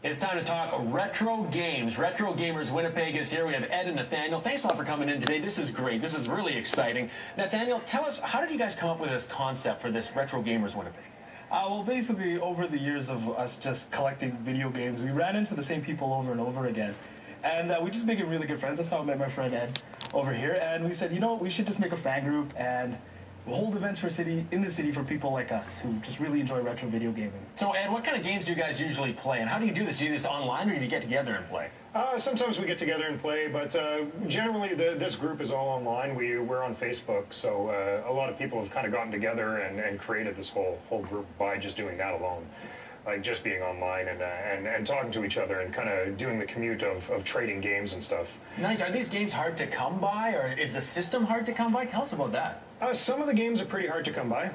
It's time to talk retro games. Retro Gamers Winnipeg is here. We have Ed and Nathaniel. Thanks a lot for coming in today. This is great. This is really exciting. Nathaniel, tell us, how did you guys come up with this concept for this Retro Gamers Winnipeg? Well, basically, over the years of us just collecting video games, we ran into the same people over and over again. And we just became really good friends. That's how I met my friend Ed over here. And we said, you know, we should just make a fan group and hold events in the city for people like us who just really enjoy retro video gaming. So, Ed, what kind of games do you guys usually play? And how do you do this? Do you do this online, or do you get together and play? Sometimes we get together and play, but generally this group is all online. We're on Facebook, so a lot of people have kind of gotten together and created this whole group by just doing that alone. Like just being online and talking to each other and kind of doing the commute of trading games and stuff. Nice. Are these games hard to come by, or is the system hard to come by? Tell us about that. Some of the games are pretty hard to come by.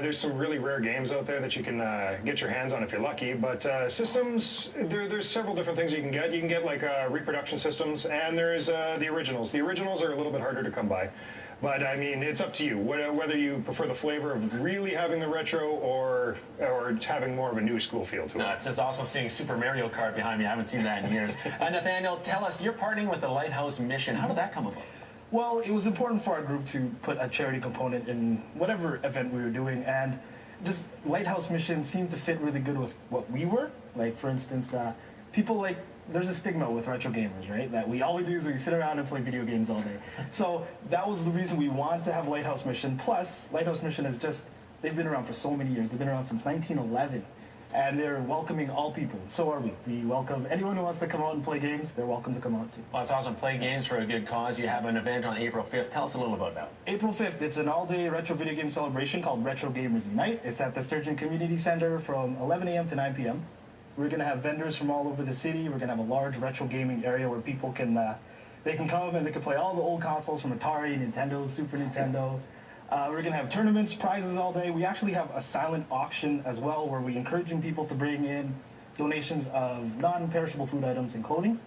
There's some really rare games out there that you can get your hands on if you're lucky. But systems, there's several different things you can get. You can get like reproduction systems, and there's the originals. The originals are a little bit harder to come by. But, I mean, it's up to you, whether you prefer the flavor of really having the retro or having more of a new school feel to it. It's just awesome seeing Super Mario Kart behind me. I haven't seen that in years. Nathaniel, tell us, you're partnering with the Lighthouse Mission. How did that come about? Well, it was important for our group to put a charity component in whatever event we were doing, and just Lighthouse Mission seemed to fit really good with what we were. Like, for instance, people like, there's a stigma with retro gamers, right? That all we do is we sit around and play video games all day. So that was the reason we wanted to have Lighthouse Mission. Plus, Lighthouse Mission is just, they've been around for so many years. They've been around since 1911. And they're welcoming all people. So are we. We welcome anyone who wants to come out and play games. They're welcome to come out too. Well, it's awesome. Play games for a good cause. You have an event on April 5th. Tell us a little about that. April 5th, it's an all-day retro video game celebration called Retro Gamers Unite. It's at the Sturgeon Community Center from 11 a.m. to 9 p.m. We're going to have vendors from all over the city. We're going to have a large retro gaming area where people can they can come and they can play all the old consoles from Atari, Nintendo, Super Nintendo. We're going to have tournaments, prizes all day. We actually have a silent auction as well where we're encouraging people to bring in donations of non-perishable food items and clothing.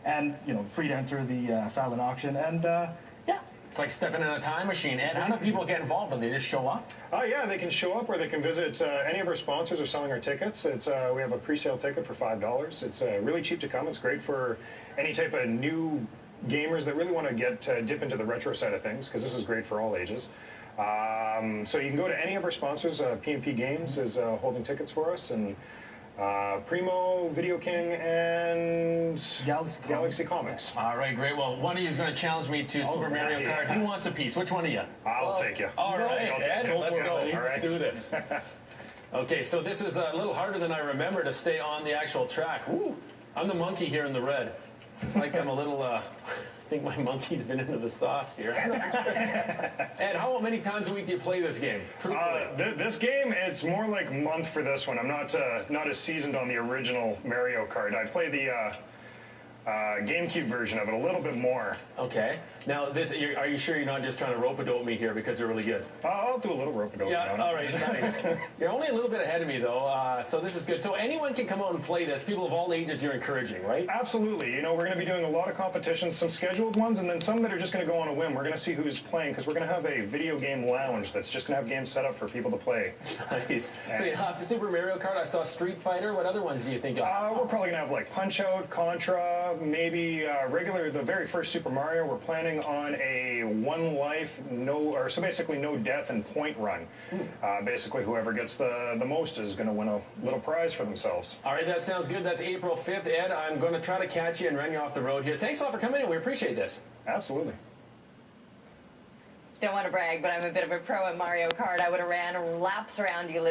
And, you know, free to enter the silent auction. And, yeah. It's like stepping in a time machine. Ed, how do people get involved? Do they just show up? Yeah, they can show up, or they can visit any of our sponsors are selling our tickets. It's we have a pre-sale ticket for $5. It's really cheap to come. It's great for any type of new gamers that really want to get dip into the retro side of things, because this is great for all ages. So you can go to any of our sponsors. P&P Games is holding tickets for us, and Primo, Video King, and Galaxy Comics. All right, great. Well, one of you is going to challenge me to Super Mario Kart. Who wants a piece? Which one of you? I'll take you. All right, Ed, let's go. All right. Let's do this. Okay, so this is a little harder than I remember to stay on the actual track. Ooh, I'm the monkey here in the red. It's like I'm a little, I think my monkey's been into the sauce here. Ed, how many times a week do you play this game? This game, it's more like a month for this one. I'm not as seasoned on the original Mario Kart. I play the GameCube version of it a little bit more. Okay. Now, are you sure you're not just trying to rope-a-dope me here because they're really good? I'll do a little rope-a-dope. Yeah, all right, nice. You're only a little bit ahead of me, though, so this is good. So anyone can come out and play this. People of all ages you're encouraging, right? Absolutely. You know, we're going to be doing a lot of competitions, some scheduled ones, and then some that are just going to go on a whim. We're going to see who's playing, because we're going to have a video game lounge that's just going to have games set up for people to play. Nice. So you have Super Mario Kart. I saw Street Fighter. What other ones do you think of? We're probably going to have, like, Punch-Out, Contra, maybe the very first Super Mario. We're planning on a one life, so basically no death and point run. Basically, whoever gets the most is going to win a little prize for themselves. All right, that sounds good. That's April 5th. Ed, I'm going to try to catch you and run you off the road here. Thanks a lot for coming in. We appreciate this. Absolutely. Don't want to brag, but I'm a bit of a pro at Mario Kart. I would have ran laps around you.